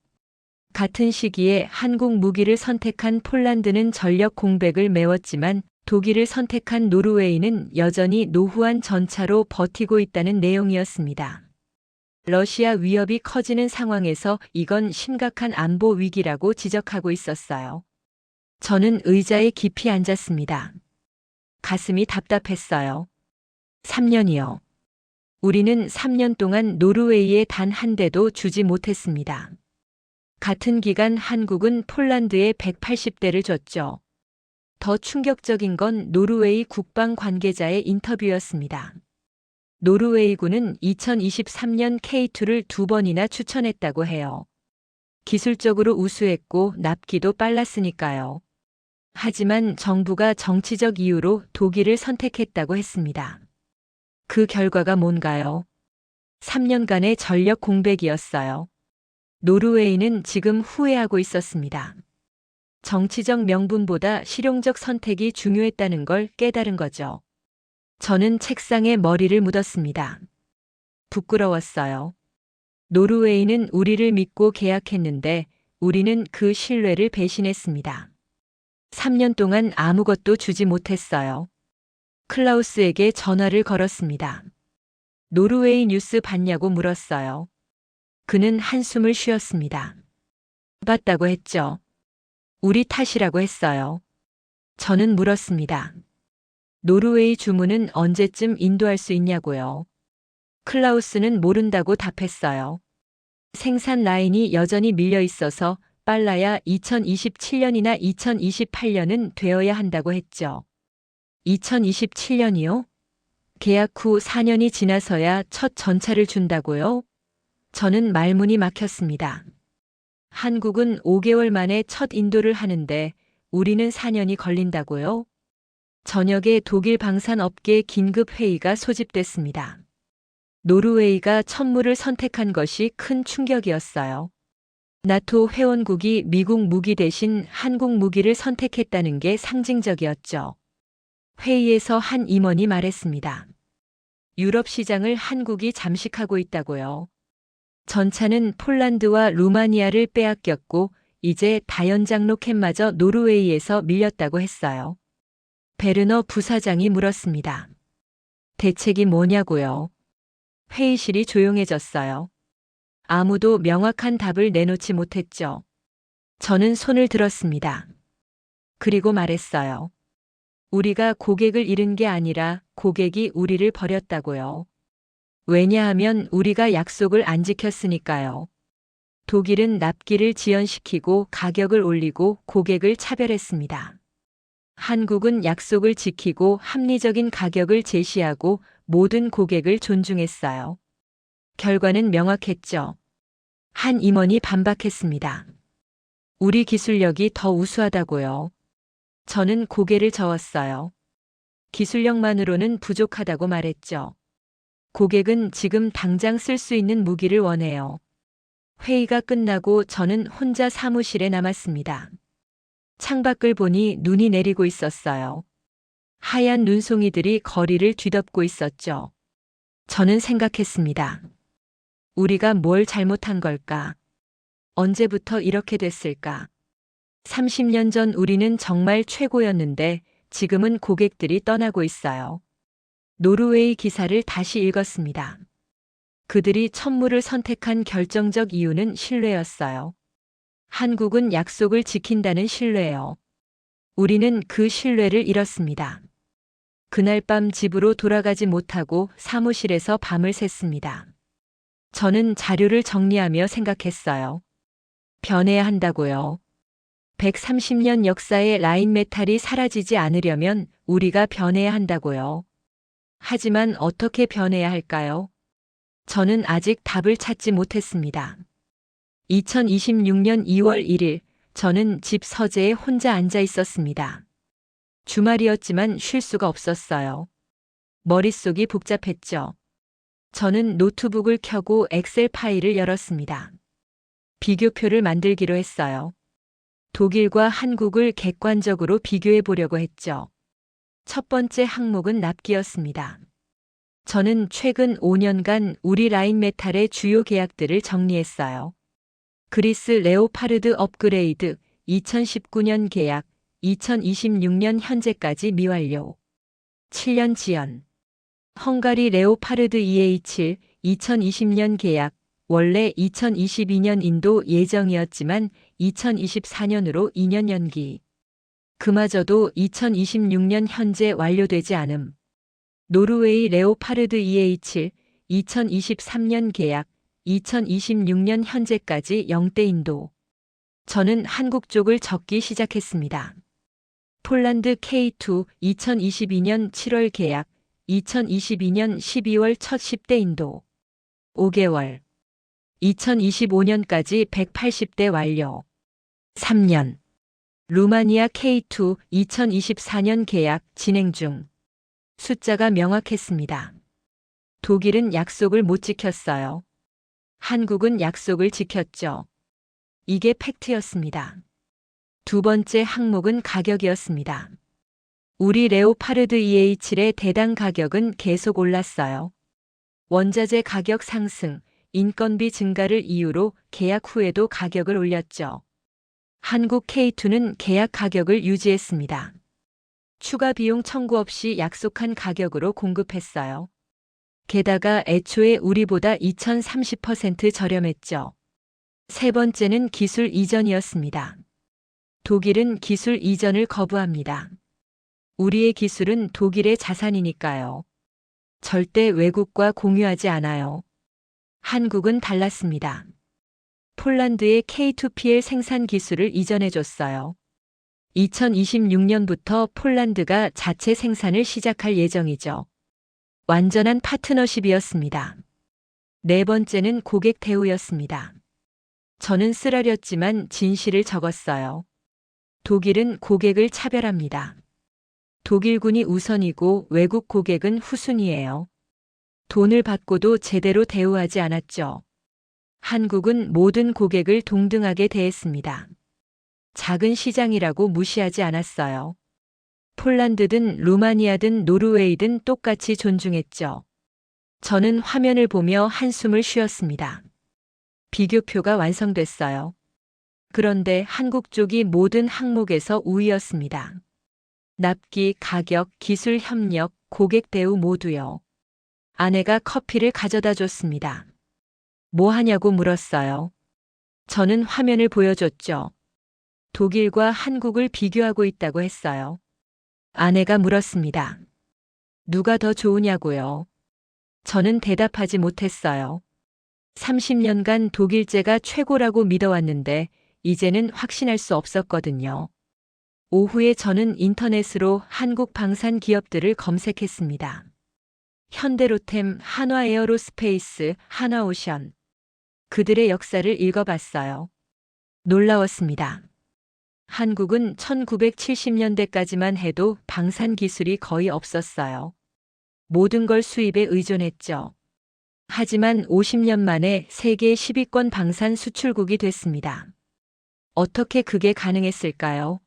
같은 시기에 한국 무기를 선택한 폴란드는 전력 공백을 메웠지만 독일을 선택한 노르웨이는 여전히 노후한 전차로 버티고 있다는 내용이었습니다. 러시아 위협이 커지는 상황에서 이건 심각한 안보 위기라고 지적하고 있었어요. 저는 의자에 깊이 앉았습니다. 가슴이 답답했어요. 3년이요. 우리는 3년 동안 노르웨이에 단 한 대도 주지 못했습니다. 같은 기간 한국은 폴란드에 180대를 줬죠. 더 충격적인 건 노르웨이 국방 관계자의 인터뷰였습니다. 노르웨이군은 2023년 K2를 2번이나 추천했다고 해요. 기술적으로 우수했고 납기도 빨랐으니까요. 하지만 정부가 정치적 이유로 독일을 선택했다고 했습니다. 그 결과가 뭔가요? 3년간의 전력 공백이었어요. 노르웨이는 지금 후회하고 있었습니다. 정치적 명분보다 실용적 선택이 중요했다는 걸 깨달은 거죠. 저는 책상에 머리를 묻었습니다. 부끄러웠어요. 노르웨이는 우리를 믿고 계약했는데 우리는 그 신뢰를 배신했습니다. 3년 동안 아무것도 주지 못했어요. 클라우스에게 전화를 걸었습니다. 노르웨이 뉴스 봤냐고 물었어요. 그는 한숨을 쉬었습니다. 봤다고 했죠. 우리 탓이라고 했어요. 저는 물었습니다. 노르웨이 주문은 언제쯤 인도할 수 있냐고요. 클라우스는 모른다고 답했어요. 생산 라인이 여전히 밀려 있어서 빨라야 2027년이나 2028년은 되어야 한다고 했죠. 2027년이요? 계약 후 4년이 지나서야 첫 전차를 준다고요? 저는 말문이 막혔습니다. 한국은 5개월 만에 첫 인도를 하는데 우리는 4년이 걸린다고요? 저녁에 독일 방산업계 긴급회의가 소집됐습니다. 노르웨이가 천무를 선택한 것이 큰 충격이었어요. 나토 회원국이 미국 무기 대신 한국 무기를 선택했다는 게 상징적이었죠. 회의에서 한 임원이 말했습니다. 유럽 시장을 한국이 잠식하고 있다고요. 전차는 폴란드와 루마니아를 빼앗겼고 이제 다연장 로켓마저 노르웨이에서 밀렸다고 했어요. 베르너 부사장이 물었습니다. 대책이 뭐냐고요? 회의실이 조용해졌어요. 아무도 명확한 답을 내놓지 못했죠. 저는 손을 들었습니다. 그리고 말했어요. 우리가 고객을 잃은 게 아니라 고객이 우리를 버렸다고요. 왜냐하면 우리가 약속을 안 지켰으니까요. 독일은 납기를 지연시키고 가격을 올리고 고객을 차별했습니다. 한국은 약속을 지키고 합리적인 가격을 제시하고 모든 고객을 존중했어요. 결과는 명확했죠. 한 임원이 반박했습니다. 우리 기술력이 더 우수하다고요. 저는 고개를 저었어요. 기술력만으로는 부족하다고 말했죠. 고객은 지금 당장 쓸 수 있는 무기를 원해요. 회의가 끝나고 저는 혼자 사무실에 남았습니다. 창밖을 보니 눈이 내리고 있었어요. 하얀 눈송이들이 거리를 뒤덮고 있었죠. 저는 생각했습니다. 우리가 뭘 잘못한 걸까? 언제부터 이렇게 됐을까? 30년 전 우리는 정말 최고였는데 지금은 고객들이 떠나고 있어요. 노르웨이 기사를 다시 읽었습니다. 그들이 천무를 선택한 결정적 이유는 신뢰였어요. 한국은 약속을 지킨다는 신뢰요. 우리는 그 신뢰를 잃었습니다. 그날 밤 집으로 돌아가지 못하고 사무실에서 밤을 샜습니다. 저는 자료를 정리하며 생각했어요. 변해야 한다고요. 130년 역사의 라인 메탈이 사라지지 않으려면 우리가 변해야 한다고요. 하지만 어떻게 변해야 할까요? 저는 아직 답을 찾지 못했습니다. 2026년 2월 1일, 저는 집 서재에 혼자 앉아 있었습니다. 주말이었지만 쉴 수가 없었어요. 머릿속이 복잡했죠. 저는 노트북을 켜고 엑셀 파일을 열었습니다. 비교표를 만들기로 했어요. 독일과 한국을 객관적으로 비교해 보려고 했죠. 첫 번째 항목은 납기였습니다. 저는 최근 5년간 우리 라인메탈의 주요 계약들을 정리했어요. 그리스 레오파르드 업그레이드 2019년 계약, 2026년 현재까지 미완료. 7년 지연. 헝가리 레오파르드 EA7 2020년 계약, 원래 2022년 인도 예정이었지만 2024년으로 2년 연기. 그마저도 2026년 현재 완료되지 않음. 노르웨이 레오파르드 EA7 2023년 계약, 2026년 현재까지 0대 인도. 저는 한국 쪽을 적기 시작했습니다. 폴란드 K2 2022년 7월 계약, 2022년 12월 첫 10대 인도. 5개월. 2025년까지 180대 완료. 3년. 루마니아 K2 2024년 계약 진행 중. 숫자가 명확했습니다. 독일은 약속을 못 지켰어요. 한국은 약속을 지켰죠. 이게 팩트였습니다. 두 번째 항목은 가격이었습니다. 우리 레오파르드 EA7의 대당 가격은 계속 올랐어요. 원자재 가격 상승, 인건비 증가를 이유로 계약 후에도 가격을 올렸죠. 한국 K2는 계약 가격을 유지했습니다. 추가 비용 청구 없이 약속한 가격으로 공급했어요. 게다가 애초에 우리보다 2030% 저렴했죠. 세 번째는 기술 이전이었습니다. 독일은 기술 이전을 거부합니다. 우리의 기술은 독일의 자산이니까요. 절대 외국과 공유하지 않아요. 한국은 달랐습니다. 폴란드의 K2PL 생산 기술을 이전해줬어요. 2026년부터 폴란드가 자체 생산을 시작할 예정이죠. 완전한 파트너십이었습니다. 네 번째는 고객 대우였습니다. 저는 쓰라렸지만 진실을 적었어요. 독일은 고객을 차별합니다. 독일군이 우선이고 외국 고객은 후순위예요. 돈을 받고도 제대로 대우하지 않았죠. 한국은 모든 고객을 동등하게 대했습니다. 작은 시장이라고 무시하지 않았어요. 폴란드든 루마니아든 노르웨이든 똑같이 존중했죠. 저는 화면을 보며 한숨을 쉬었습니다. 비교표가 완성됐어요. 그런데 한국 쪽이 모든 항목에서 우위였습니다. 납기, 가격, 기술 협력, 고객 대우 모두요. 아내가 커피를 가져다 줬습니다. 뭐 하냐고 물었어요. 저는 화면을 보여줬죠. 독일과 한국을 비교하고 있다고 했어요. 아내가 물었습니다. 누가 더 좋으냐고요. 저는 대답하지 못했어요. 30년간 독일제가 최고라고 믿어왔는데 이제는 확신할 수 없었거든요. 오후에 저는 인터넷으로 한국 방산 기업들을 검색했습니다. 현대로템, 한화에어로스페이스, 한화오션. 그들의 역사를 읽어봤어요. 놀라웠습니다. 한국은 1970년대까지만 해도 방산 기술이 거의 없었어요. 모든 걸 수입에 의존했죠. 하지만 50년 만에 세계 10위권 방산 수출국이 됐습니다. 어떻게 그게 가능했을까요?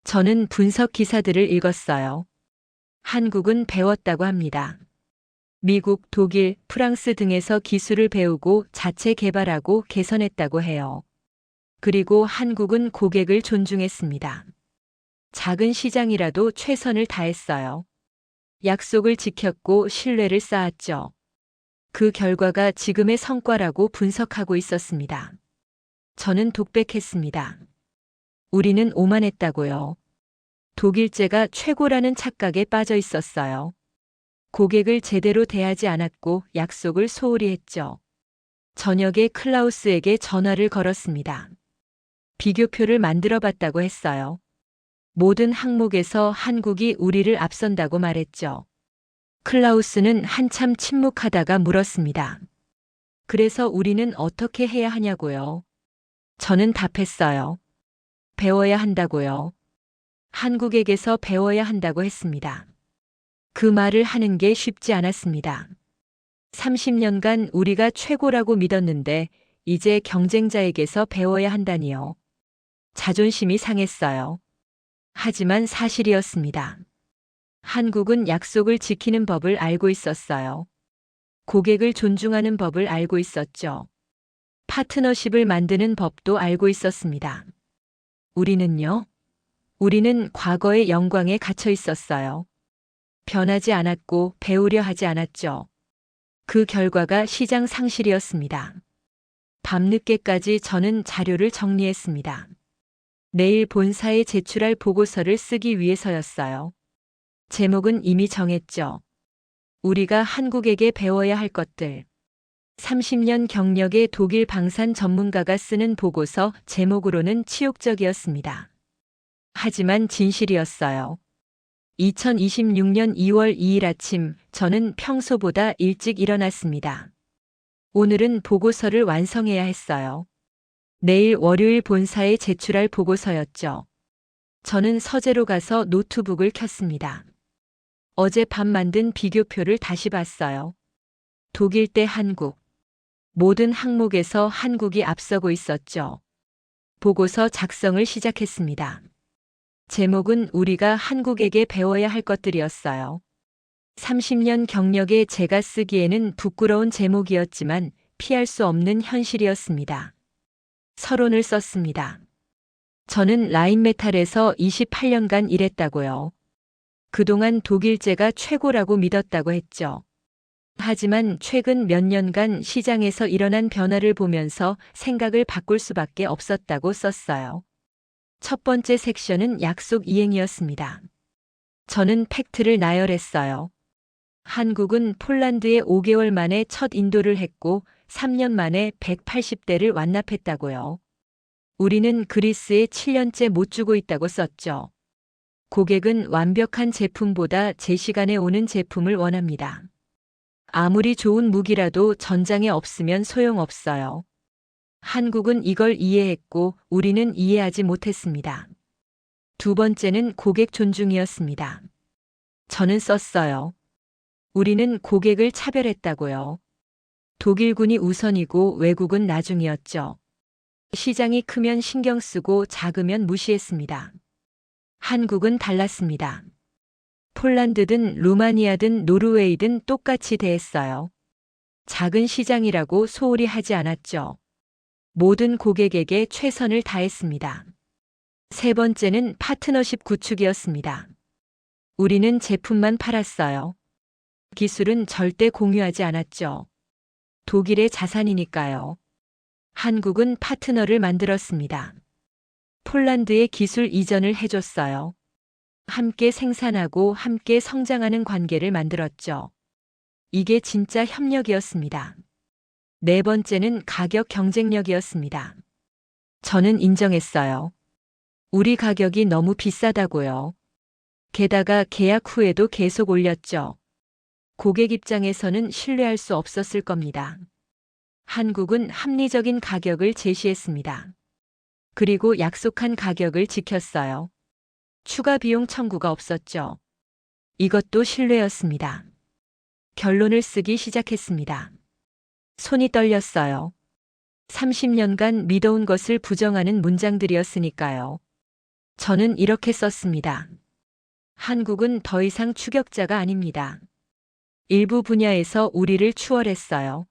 저는 분석 기사들을 읽었어요. 한국은 배웠다고 합니다. 미국, 독일, 프랑스 등에서 기술을 배우고 자체 개발하고 개선했다고 해요. 그리고 한국은 고객을 존중했습니다. 작은 시장이라도 최선을 다했어요. 약속을 지켰고 신뢰를 쌓았죠. 그 결과가 지금의 성과라고 분석하고 있었습니다. 저는 독백했습니다. 우리는 오만했다고요. 독일제가 최고라는 착각에 빠져 있었어요. 고객을 제대로 대하지 않았고 약속을 소홀히 했죠. 저녁에 클라우스에게 전화를 걸었습니다. 비교표를 만들어 봤다고 했어요. 모든 항목에서 한국이 우리를 앞선다고 말했죠. 클라우스는 한참 침묵하다가 물었습니다. 그래서 우리는 어떻게 해야 하냐고요? 저는 답했어요. 배워야 한다고요. 한국에게서 배워야 한다고 했습니다. 그 말을 하는 게 쉽지 않았습니다. 30년간 우리가 최고라고 믿었는데 이제 경쟁자에게서 배워야 한다니요. 자존심이 상했어요. 하지만 사실이었습니다. 한국은 약속을 지키는 법을 알고 있었어요. 고객을 존중하는 법을 알고 있었죠. 파트너십을 만드는 법도 알고 있었습니다. 우리는요? 우리는 과거의 영광에 갇혀 있었어요. 변하지 않았고 배우려 하지 않았죠. 그 결과가 시장 상실이었습니다. 밤늦게까지 저는 자료를 정리했습니다. 내일 본사에 제출할 보고서를 쓰기 위해서였어요. 제목은 이미 정했죠. 우리가 한국에게 배워야 할 것들. 30년 경력의 독일 방산 전문가가 쓰는 보고서 제목으로는 치욕적이었습니다. 하지만 진실이었어요. 2026년 2월 2일 아침, 저는 평소보다 일찍 일어났습니다. 오늘은 보고서를 완성해야 했어요. 내일 월요일 본사에 제출할 보고서였죠. 저는 서재로 가서 노트북을 켰습니다. 어젯밤 만든 비교표를 다시 봤어요. 독일 대 한국. 모든 항목에서 한국이 앞서고 있었죠. 보고서 작성을 시작했습니다. 제목은 우리가 한국에게 배워야 할 것들이었어요. 30년 경력의 제가 쓰기에는 부끄러운 제목이었지만 피할 수 없는 현실이었습니다. 서론을 썼습니다. 저는 라인메탈에서 28년간 일했다고요. 그동안 독일제가 최고라고 믿었다고 했죠. 하지만 최근 몇 년간 시장에서 일어난 변화를 보면서 생각을 바꿀 수밖에 없었다고 썼어요. 첫 번째 섹션은 약속 이행이었습니다. 저는 팩트를 나열했어요. 한국은 폴란드에 5개월 만에 첫 인도를 했고 3년 만에 180대를 완납했다고요. 우리는 그리스에 7년째 못 주고 있다고 썼죠. 고객은 완벽한 제품보다 제 시간에 오는 제품을 원합니다. 아무리 좋은 무기라도 전장에 없으면 소용없어요. 한국은 이걸 이해했고 우리는 이해하지 못했습니다. 두 번째는 고객 존중이었습니다. 저는 썼어요. 우리는 고객을 차별했다고요. 독일군이 우선이고 외국은 나중이었죠. 시장이 크면 신경 쓰고 작으면 무시했습니다. 한국은 달랐습니다. 폴란드든 루마니아든 노르웨이든 똑같이 대했어요. 작은 시장이라고 소홀히 하지 않았죠. 모든 고객에게 최선을 다했습니다. 세 번째는 파트너십 구축이었습니다. 우리는 제품만 팔았어요. 기술은 절대 공유하지 않았죠. 독일의 자산이니까요. 한국은 파트너를 만들었습니다. 폴란드의 기술 이전을 해줬어요. 함께 생산하고 함께 성장하는 관계를 만들었죠. 이게 진짜 협력이었습니다. 네 번째는 가격 경쟁력이었습니다. 저는 인정했어요. 우리 가격이 너무 비싸다고요. 게다가 계약 후에도 계속 올렸죠. 고객 입장에서는 신뢰할 수 없었을 겁니다. 한국은 합리적인 가격을 제시했습니다. 그리고 약속한 가격을 지켰어요. 추가 비용 청구가 없었죠. 이것도 신뢰였습니다. 결론을 쓰기 시작했습니다. 손이 떨렸어요. 30년간 믿어온 것을 부정하는 문장들이었으니까요. 저는 이렇게 썼습니다. 한국은 더 이상 추격자가 아닙니다. 일부 분야에서 우리를 추월했어요.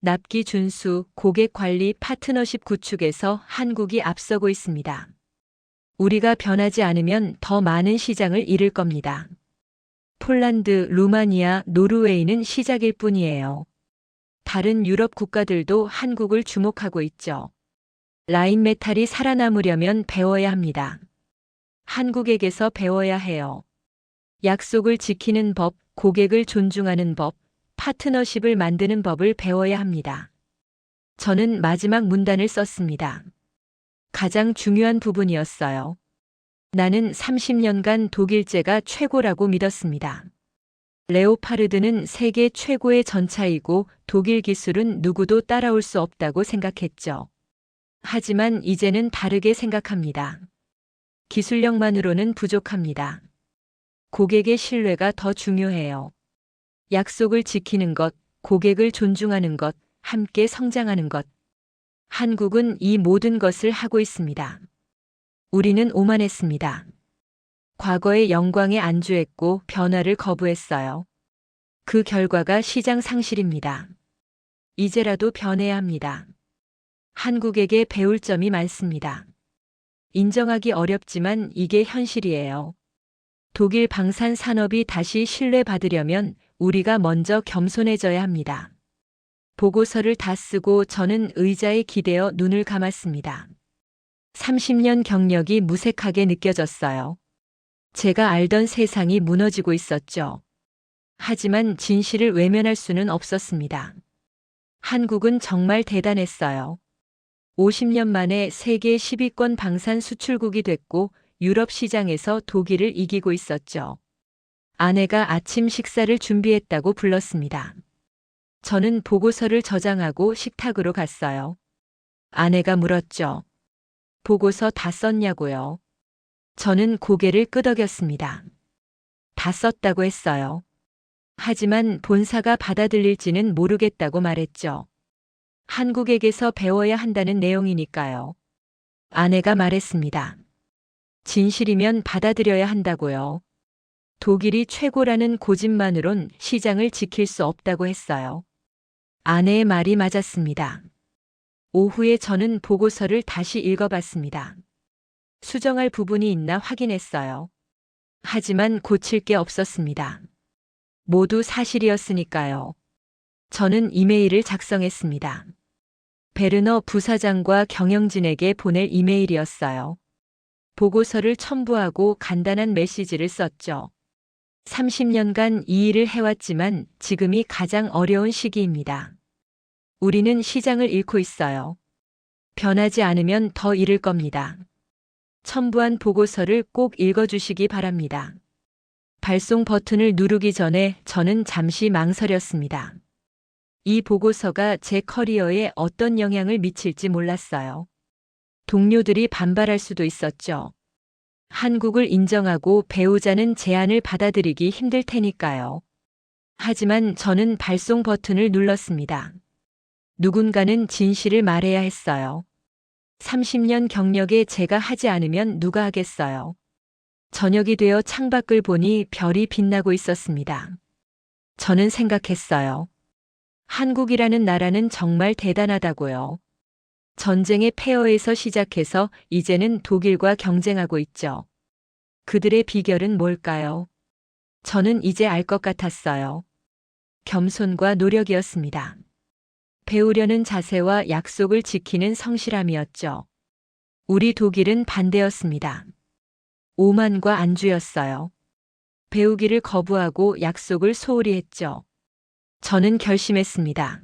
납기 준수, 고객 관리, 파트너십 구축에서 한국이 앞서고 있습니다. 우리가 변하지 않으면 더 많은 시장을 잃을 겁니다. 폴란드, 루마니아, 노르웨이는 시작일 뿐이에요. 다른 유럽 국가들도 한국을 주목하고 있죠. 라인메탈이 살아남으려면 배워야 합니다. 한국에게서 배워야 해요. 약속을 지키는 법, 고객을 존중하는 법, 파트너십을 만드는 법을 배워야 합니다. 저는 마지막 문단을 썼습니다. 가장 중요한 부분이었어요. 나는 30년간 독일제가 최고라고 믿었습니다. 레오파르드는 세계 최고의 전차이고 독일 기술은 누구도 따라올 수 없다고 생각했죠. 하지만 이제는 다르게 생각합니다. 기술력만으로는 부족합니다. 고객의 신뢰가 더 중요해요. 약속을 지키는 것, 고객을 존중하는 것, 함께 성장하는 것. 한국은 이 모든 것을 하고 있습니다. 우리는 오만했습니다. 과거의 영광에 안주했고 변화를 거부했어요. 그 결과가 시장 상실입니다. 이제라도 변해야 합니다. 한국에게 배울 점이 많습니다. 인정하기 어렵지만 이게 현실이에요. 독일 방산 산업이 다시 신뢰받으려면 우리가 먼저 겸손해져야 합니다. 보고서를 다 쓰고 저는 의자에 기대어 눈을 감았습니다. 30년 경력이 무색하게 느껴졌어요. 제가 알던 세상이 무너지고 있었죠. 하지만 진실을 외면할 수는 없었습니다. 한국은 정말 대단했어요. 50년 만에 세계 10위권 방산 수출국이 됐고 유럽 시장에서 독일을 이기고 있었죠. 아내가 아침 식사를 준비했다고 불렀습니다. 저는 보고서를 저장하고 식탁으로 갔어요. 아내가 물었죠. 보고서 다 썼냐고요? 저는 고개를 끄덕였습니다. 다 썼다고 했어요. 하지만 본사가 받아들일지는 모르겠다고 말했죠. 한국에게서 배워야 한다는 내용이니까요. 아내가 말했습니다. 진실이면 받아들여야 한다고요. 독일이 최고라는 고집만으론 시장을 지킬 수 없다고 했어요. 아내의 말이 맞았습니다. 오후에 저는 보고서를 다시 읽어봤습니다. 수정할 부분이 있나 확인했어요. 하지만 고칠 게 없었습니다. 모두 사실이었으니까요. 저는 이메일을 작성했습니다. 베르너 부사장과 경영진에게 보낼 이메일이었어요. 보고서를 첨부하고 간단한 메시지를 썼죠. 30년간 이 일을 해왔지만 지금이 가장 어려운 시기입니다. 우리는 시장을 잃고 있어요. 변하지 않으면 더 잃을 겁니다. 첨부한 보고서를 꼭 읽어주시기 바랍니다. 발송 버튼을 누르기 전에 저는 잠시 망설였습니다. 이 보고서가 제 커리어에 어떤 영향을 미칠지 몰랐어요. 동료들이 반발할 수도 있었죠. 한국을 인정하고 배우자는 제안을 받아들이기 힘들 테니까요. 하지만 저는 발송 버튼을 눌렀습니다. 누군가는 진실을 말해야 했어요. 30년 경력에 제가 하지 않으면 누가 하겠어요. 저녁이 되어 창밖을 보니 별이 빛나고 있었습니다. 저는 생각했어요. 한국이라는 나라는 정말 대단하다고요. 전쟁의 폐허에서 시작해서 이제는 독일과 경쟁하고 있죠. 그들의 비결은 뭘까요? 저는 이제 알 것 같았어요. 겸손과 노력이었습니다. 배우려는 자세와 약속을 지키는 성실함이었죠. 우리 독일은 반대였습니다. 오만과 안주였어요. 배우기를 거부하고 약속을 소홀히 했죠. 저는 결심했습니다.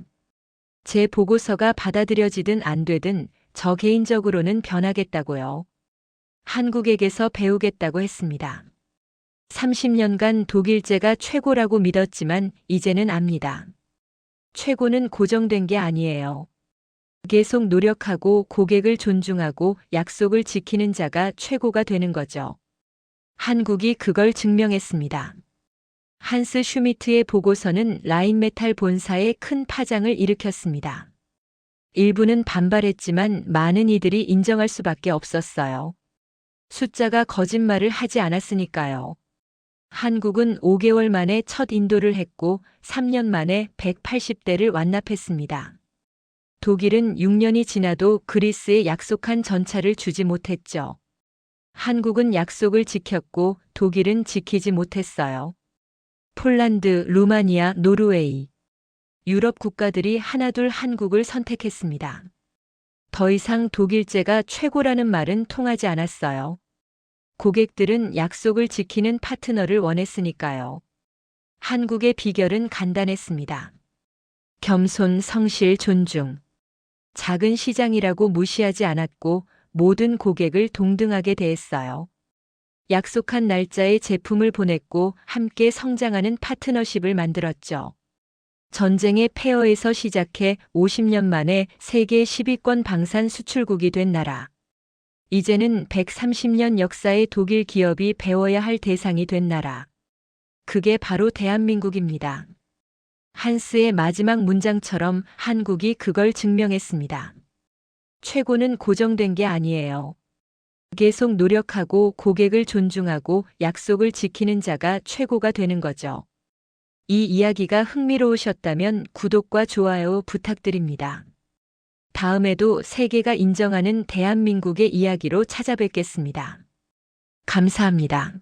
제 보고서가 받아들여지든 안 되든 저 개인적으로는 변하겠다고요. 한국에게서 배우겠다고 했습니다. 30년간 독일제가 최고라고 믿었지만 이제는 압니다. 최고는 고정된 게 아니에요. 계속 노력하고 고객을 존중하고 약속을 지키는 자가 최고가 되는 거죠. 한국이 그걸 증명했습니다. 한스 슈미트의 보고서는 라인메탈 본사에 큰 파장을 일으켰습니다. 일부는 반발했지만 많은 이들이 인정할 수밖에 없었어요. 숫자가 거짓말을 하지 않았으니까요. 한국은 5개월 만에 첫 인도를 했고 3년 만에 180대를 완납했습니다. 독일은 6년이 지나도 그리스에 약속한 전차를 주지 못했죠. 한국은 약속을 지켰고 독일은 지키지 못했어요. 폴란드, 루마니아, 노르웨이. 유럽 국가들이 하나둘 한국을 선택했습니다. 더 이상 독일제가 최고라는 말은 통하지 않았어요. 고객들은 약속을 지키는 파트너를 원했으니까요. 한국의 비결은 간단했습니다. 겸손, 성실, 존중. 작은 시장이라고 무시하지 않았고 모든 고객을 동등하게 대했어요. 약속한 날짜에 제품을 보냈고 함께 성장하는 파트너십을 만들었죠. 전쟁의 폐허에서 시작해 50년 만에 세계 10위권 방산 수출국이 된 나라. 이제는 130년 역사의 독일 기업이 배워야 할 대상이 된 나라. 그게 바로 대한민국입니다. 한스의 마지막 문장처럼 한국이 그걸 증명했습니다. 최고는 고정된 게 아니에요. 계속 노력하고 고객을 존중하고 약속을 지키는 자가 최고가 되는 거죠. 이 이야기가 흥미로우셨다면 구독과 좋아요 부탁드립니다. 다음에도 세계가 인정하는 대한민국의 이야기로 찾아뵙겠습니다. 감사합니다.